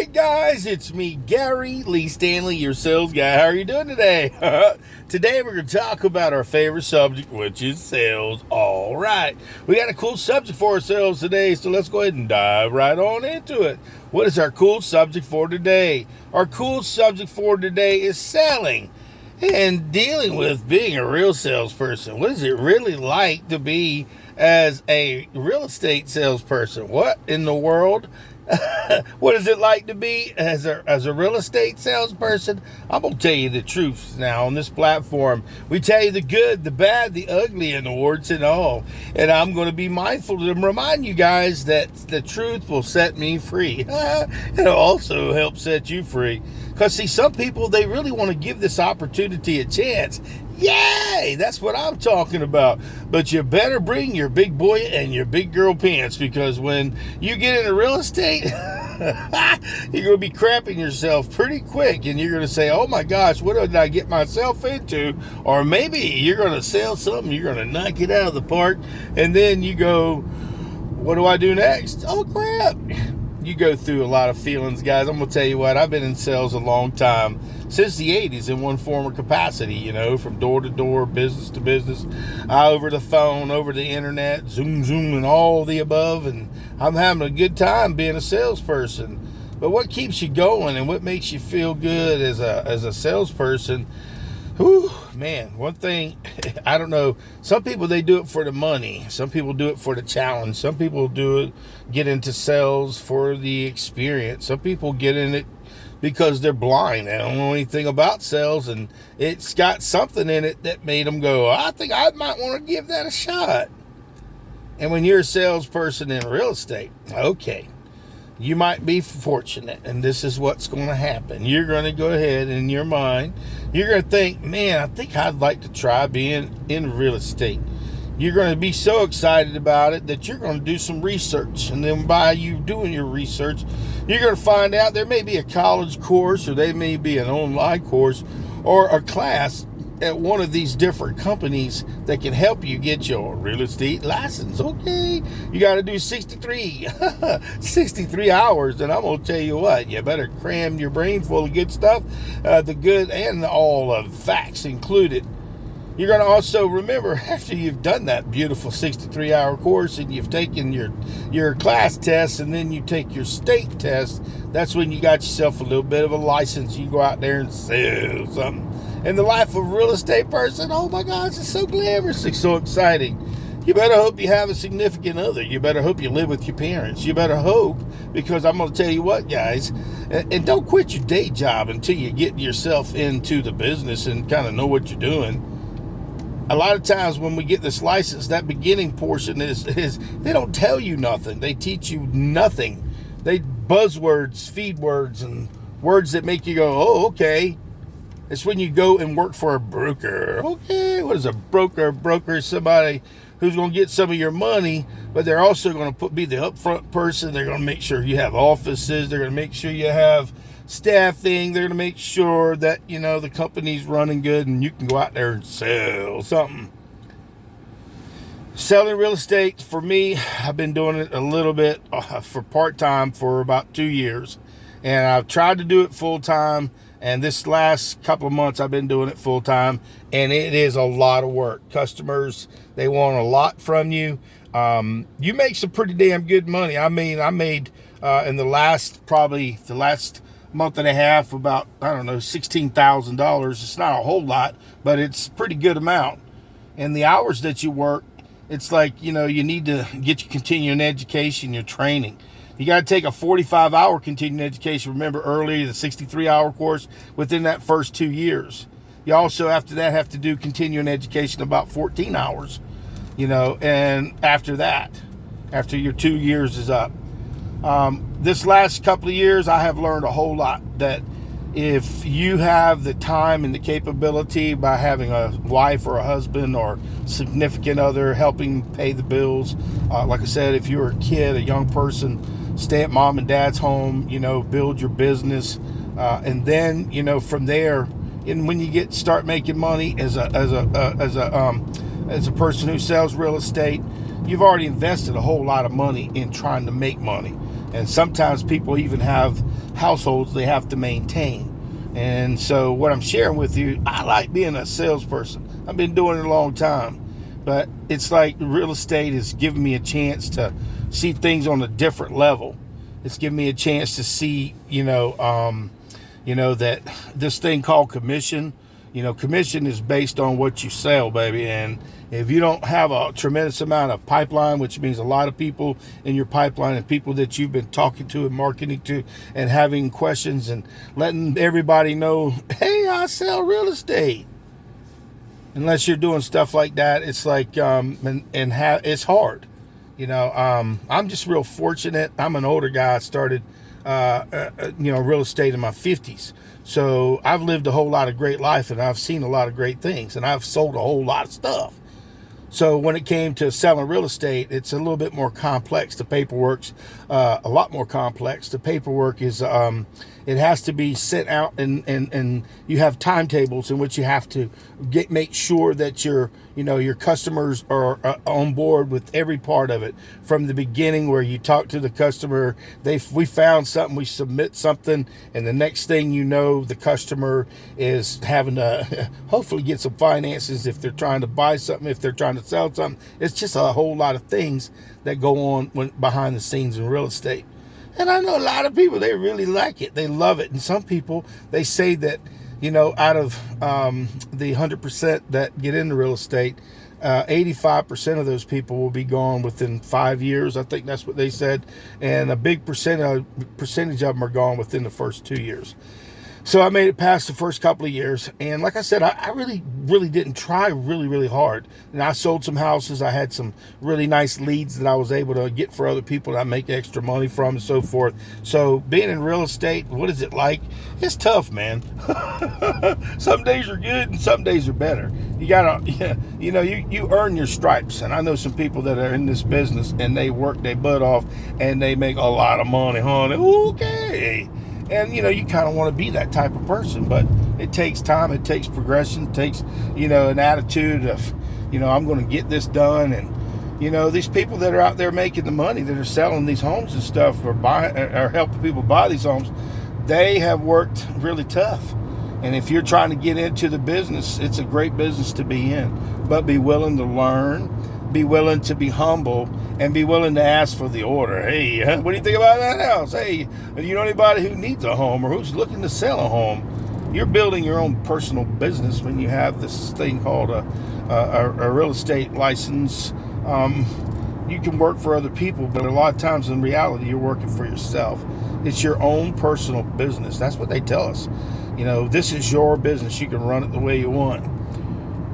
right, guys, it's me, Gary Lee Stanley, your sales guy. How are you doing today? Today, we're going to talk about our favorite subject, which is sales. All right. We got a cool subject for ourselves today, so let's go ahead and dive right on into it. What is our cool subject for today? Our cool subject for today is selling and dealing with being a real salesperson. What is it really like to be as a real estate salesperson? What in the world? What is it like to be as a real estate salesperson? I'm going to tell you the truth now on this platform. We tell you the good, the bad, the ugly, and the warts and all. And I'm going to be mindful to remind you guys that the truth will set me free. It'll also help set you free. Because, see, some people, they really want to give this opportunity a chance. Yay! That's what I'm talking about. But you better bring your big boy and your big girl pants, because when you get into real estate, you're going to be crapping yourself pretty quick, and you're going to say, oh my gosh, what did I get myself into? Or maybe you're going to sell something, you're going to knock it out of the park, and then you go, what do I do next? Oh crap! You go through a lot of feelings, guys. I'm going to tell you what, I've been in sales a long time, since the 80s in one form or capacity, from door to door, business to business, over the phone, over the internet, Zoom, and all the above. And I'm having a good time being a salesperson. But what keeps you going and what makes you feel good as a salesperson? Whew, man, one thing, I don't know. Some people, they do it for the money. Some people do it for the challenge. Some people get into sales for the experience. Some people get in it because they're blind. They don't know anything about sales, and it's got something in it that made them go, I think I might want to give that a shot. And when you're a salesperson in real estate, okay, you might be fortunate, and this is what's going to happen. You're going to go ahead in your mind, you're going to think, man, I think I'd like to try being in real estate. You're going to be so excited about it that you're going to do some research. And then by you doing your research, you're going to find out there may be a college course, or there may be an online course, or a class at one of these different companies that can help you get your real estate license. Okay, you got to do 63 hours. And I'm going to tell you what, you better cram your brain full of good stuff, the good and all of facts included. You're going to also remember, after you've done that beautiful 63-hour course and you've taken your class test and then you take your state test, that's when you got yourself a little bit of a license. You go out there and sell something. And the life of a real estate person, oh my gosh, it's so glamorous. It's so exciting. You better hope you have a significant other. You better hope you live with your parents. You better hope, because I'm going to tell you what, guys, and don't quit your day job until you get yourself into the business and kind of know what you're doing. A lot of times when we get this license, that beginning portion is they don't tell you nothing. They teach you nothing. They buzzwords, feed words, and words that make you go, oh, okay. It's when you go and work for a broker. Okay, what is a broker? A broker is somebody who's going to get some of your money, but they're also going to be the upfront person. They're going to make sure you have offices. They're going to make sure you have staffing. They're going to make sure that, the company's running good and you can go out there and sell something. Selling real estate, for me, I've been doing it a little bit for part-time for about 2 years. And I've tried to do it full-time. And this last couple of months, I've been doing it full-time. And it is a lot of work. Customers, they want a lot from you. You make some pretty damn good money. I mean, I made in the last month and a half about, $16,000. It's not a whole lot, but it's a pretty good amount. And the hours that you work, it's like, you need to get your continuing education, your training. You got to take a 45-hour continuing education. Remember earlier, the 63-hour course within that first 2 years. You also, after that, have to do continuing education about 14 hours, and after that, after your 2 years is up. This last couple of years, I have learned a whole lot, that if you have the time and the capability by having a wife or a husband or significant other helping pay the bills, like I said, if you're a kid, a young person, stay at mom and dad's home, build your business, and then, from there, and when you start making money as a person who sells real estate, you've already invested a whole lot of money in trying to make money. And sometimes people even have households they have to maintain. And so what I'm sharing with you, I like being a salesperson. I've been doing it a long time. But it's like real estate is giving me a chance to see things on a different level. It's giving me a chance to see, that this thing called commission, commission is based on what you sell, baby. And if you don't have a tremendous amount of pipeline, which means a lot of people in your pipeline and people that you've been talking to and marketing to and having questions and letting everybody know, hey, I sell real estate. Unless you're doing stuff like that, it's like, it's hard. I'm just real fortunate. I'm an older guy. I started, real estate in my 50s. So I've lived a whole lot of great life, and I've seen a lot of great things, and I've sold a whole lot of stuff. So when it came to selling real estate, it's a little bit more complex. The paperwork's a lot more complex. The paperwork is, it has to be sent out, and you have timetables in which you have to make sure that your customers are on board with every part of it from the beginning, where you talk to the customer. We found something, we submit something, and the next thing you know, the customer is having to hopefully get some finances if they're trying to buy something, if they're trying to sell something. It's just a whole lot of things that go on behind the scenes in real estate. And I know a lot of people, they really like it. They love it. And some people, they say that, out of the 100% that get into real estate, 85% of those people will be gone within 5 years. I think that's what they said. And a big percentage of them are gone within the first 2 years. So I made it past the first couple of years. And like I said, I really, really didn't try really, really hard. And I sold some houses. I had some really nice leads that I was able to get for other people that I make extra money from and so forth. So being in real estate, what is it like? It's tough, man. Some days are good and some days are better. You gotta, you earn your stripes. And I know some people that are in this business and they work their butt off and they make a lot of money, honey. Okay. And, you kind of want to be that type of person, but it takes time. It takes progression. It takes, an attitude of, I'm going to get this done. And, these people that are out there making the money, that are selling these homes and stuff, or helping people buy these homes, they have worked really tough. And if you're trying to get into the business, it's a great business to be in. But be willing to learn, be willing to be humble, and be willing to ask for the order. Hey, what do you think about that house? Hey, if you know anybody who needs a home or who's looking to sell a home, you're building your own personal business when you have this thing called a real estate license. You can work for other people, but a lot of times in reality, you're working for yourself. It's your own personal business. That's what they tell us. This is your business. You can run it the way you want.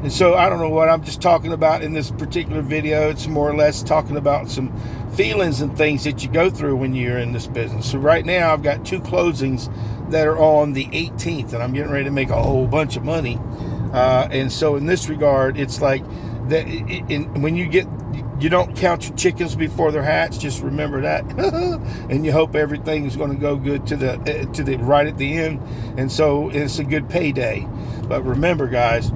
And so I don't know what I'm just talking about in this particular video. It's more or less talking about some feelings and things that you go through when you're in this business. So right now I've got 2 closings that are on the 18th, and I'm getting ready to make a whole bunch of money. And so in this regard, it's like that. When you don't count your chickens before they're hatched. Just remember that, and you hope everything is going to go good to the right at the end. And so it's a good payday. But remember, guys.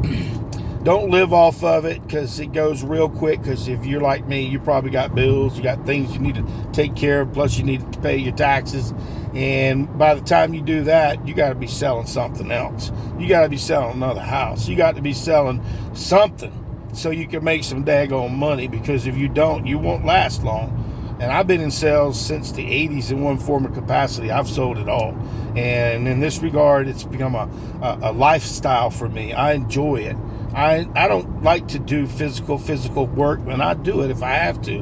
Don't live off of it, because it goes real quick. Because if you're like me, you probably got bills, you got things you need to take care of, plus you need to pay your taxes. And by the time you do that, you got to be selling something else. You got to be selling another house. You got to be selling something so you can make some daggone money, because if you don't, you won't last long. And I've been in sales since the 80s in one form or capacity. I've sold it all. And in this regard, it's become a lifestyle for me. I enjoy it. I don't like to do physical work, and I do it if I have to.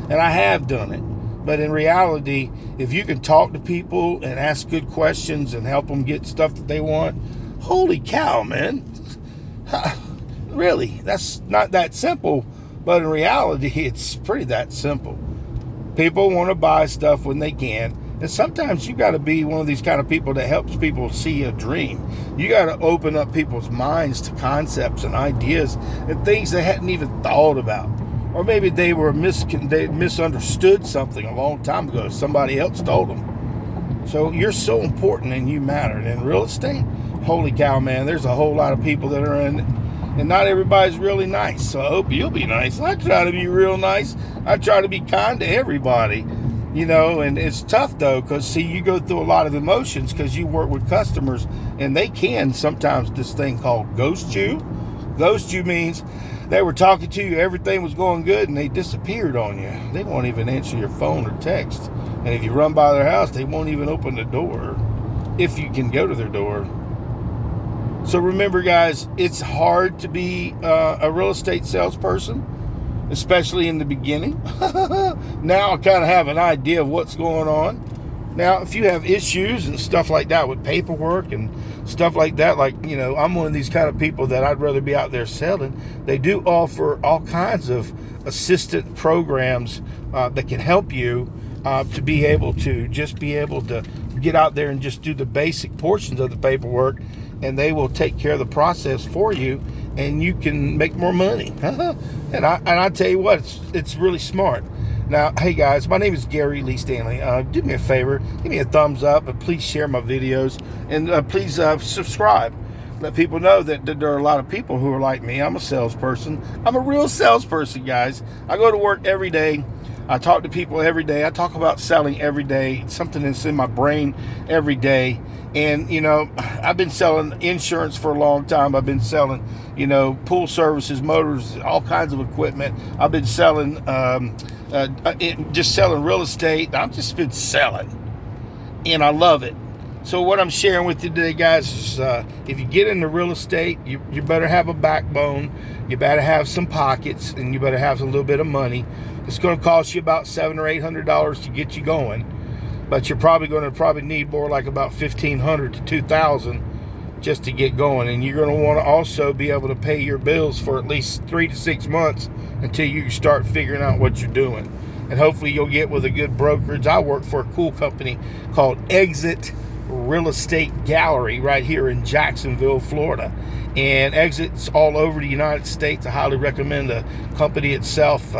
And I have done it. But in reality, if you can talk to people and ask good questions and help them get stuff that they want, holy cow, man. Really, that's not that simple. But in reality, it's pretty that simple. People want to buy stuff when they can. And sometimes you got to be one of these kind of people that helps people see a dream. You got to open up people's minds to concepts and ideas and things they hadn't even thought about. Or maybe they misunderstood something a long time ago. Somebody else told them. So you're so important and you matter. And in real estate, holy cow, man, there's a whole lot of people that are in it. And not everybody's really nice. So I hope you'll be nice. I try to be real nice. I try to be kind to everybody. And it's tough though, because see, you go through a lot of emotions because you work with customers, and they can sometimes this thing called ghost you. Ghost you means they were talking to you, everything was going good, and they disappeared on you. They won't even answer your phone or text. And if you run by their house, they won't even open the door if you can go to their door. So remember, guys, it's hard to be a real estate salesperson, especially in the beginning. Now I kind of have an idea of what's going on. Now, if you have issues and stuff like that with paperwork and stuff like that, I'm one of these kind of people that I'd rather be out there selling. They do offer all kinds of assistant programs that can help you to be able to get out there and just do the basic portions of the paperwork, and they will take care of the process for you, and you can make more money. And I tell you what, it's really smart. Now, hey guys, my name is Gary Lee Stanley. Do me a favor, give me a thumbs up, and please share my videos, and please subscribe. Let people know that there are a lot of people who are like me. I'm a salesperson. I'm a real salesperson, guys. I go to work every day. I talk to people every day. I talk about selling every day. It's something that's in my brain every day. And, I've been selling insurance for a long time. I've been selling, pool services, motors, all kinds of equipment. I've been selling, just selling real estate. I've just been selling, and I love it. So what I'm sharing with you today, guys, is if you get into real estate, you better have a backbone. You better have some pockets, and you better have a little bit of money. It's going to cost you about $700 or $800 to get you going, but you're probably going to need more, like about $1,500 to $2,000 just to get going. And you're going to want to also be able to pay your bills for at least 3 to 6 months until you start figuring out what you're doing. And hopefully you'll get with a good brokerage. I work for a cool company called Exit Real Estate Gallery right here in Jacksonville, Florida. And Exit's all over the United States. I highly recommend the company itself.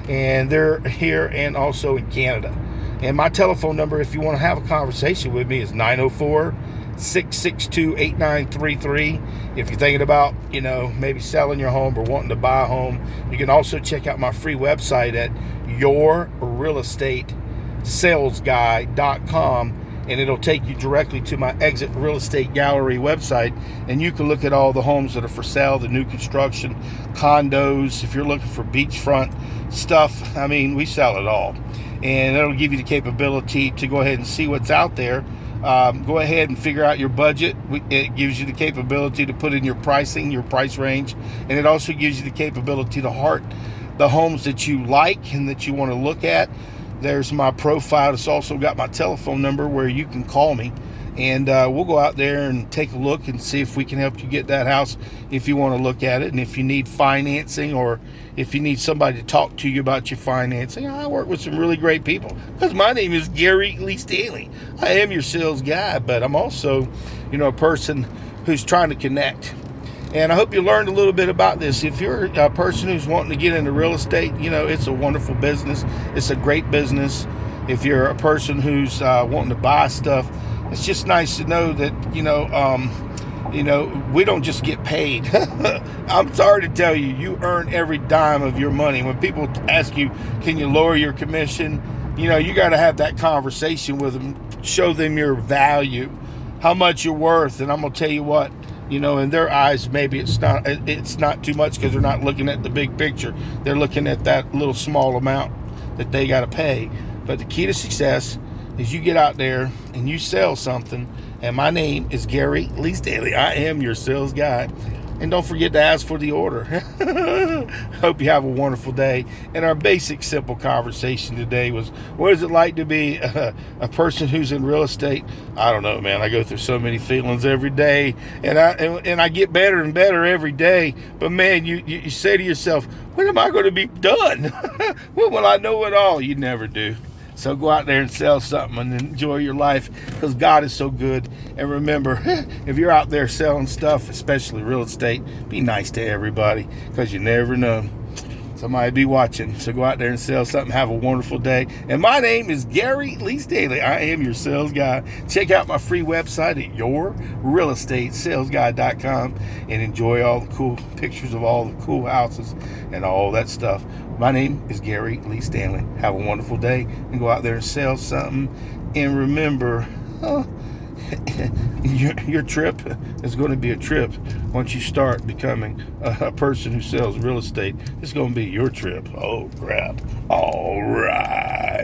And they're here and also in Canada. And my telephone number, if you want to have a conversation with me, is 904-662-8933. If you're thinking about, maybe selling your home or wanting to buy a home, you can also check out my free website at yourrealestatesalesguy.com. And it'll take you directly to my Exit Real Estate Gallery website, and you can look at all the homes that are for sale, the new construction, condos. If you're looking for beachfront stuff, we sell it all. And it'll give you the capability to go ahead and see what's out there. Go ahead and figure out your budget. It gives you the capability to put in your pricing, your price range, and it also gives you the capability to heart the homes that you like and that you want to look at. There's my profile. It's also got my telephone number where you can call me, and we'll go out there and take a look and see if we can help you get that house if you want to look at it. And if you need financing, or if you need somebody to talk to you about your financing, I work with some really great people, because my name is Gary Lee Stanley. I am your sales guy, but I'm also, a person who's trying to connect. And I hope you learned a little bit about this. If you're a person who's wanting to get into real estate, it's a wonderful business. It's a great business. If you're a person who's wanting to buy stuff, it's just nice to know that, we don't just get paid. I'm sorry to tell you, you earn every dime of your money. When people ask you, can you lower your commission? You got to have that conversation with them, show them your value, how much you're worth. And I'm going to tell you what, in their eyes, maybe it's not too much, because they're not looking at the big picture. They're looking at that little small amount that they got to pay. But the key to success is you get out there and you sell something. And my name is Gary Lee Stanley. I am your sales guy. And don't forget to ask for the order. Hope you have a wonderful day. And our basic, simple conversation today was, what is it like to be a person who's in real estate? I don't know, man. I go through so many feelings every day, and I get better and better every day. But man, you say to yourself, when am I going to be done? When will I know it all? You never do. So go out there and sell something and enjoy your life, because God is so good. And remember, if you're out there selling stuff, especially real estate, be nice to everybody, because you never know. Somebody be watching. So go out there and sell something. Have a wonderful day. And my name is Gary Lee Stanley. I am your sales guy. Check out my free website at yourrealestatesalesguy.com and enjoy all the cool pictures of all the cool houses and all that stuff. My name is Gary Lee Stanley. Have a wonderful day and go out there and sell something. And remember, your trip is going to be a trip once you start becoming a person who sells real estate. It's going to be your trip. Oh, crap. All right.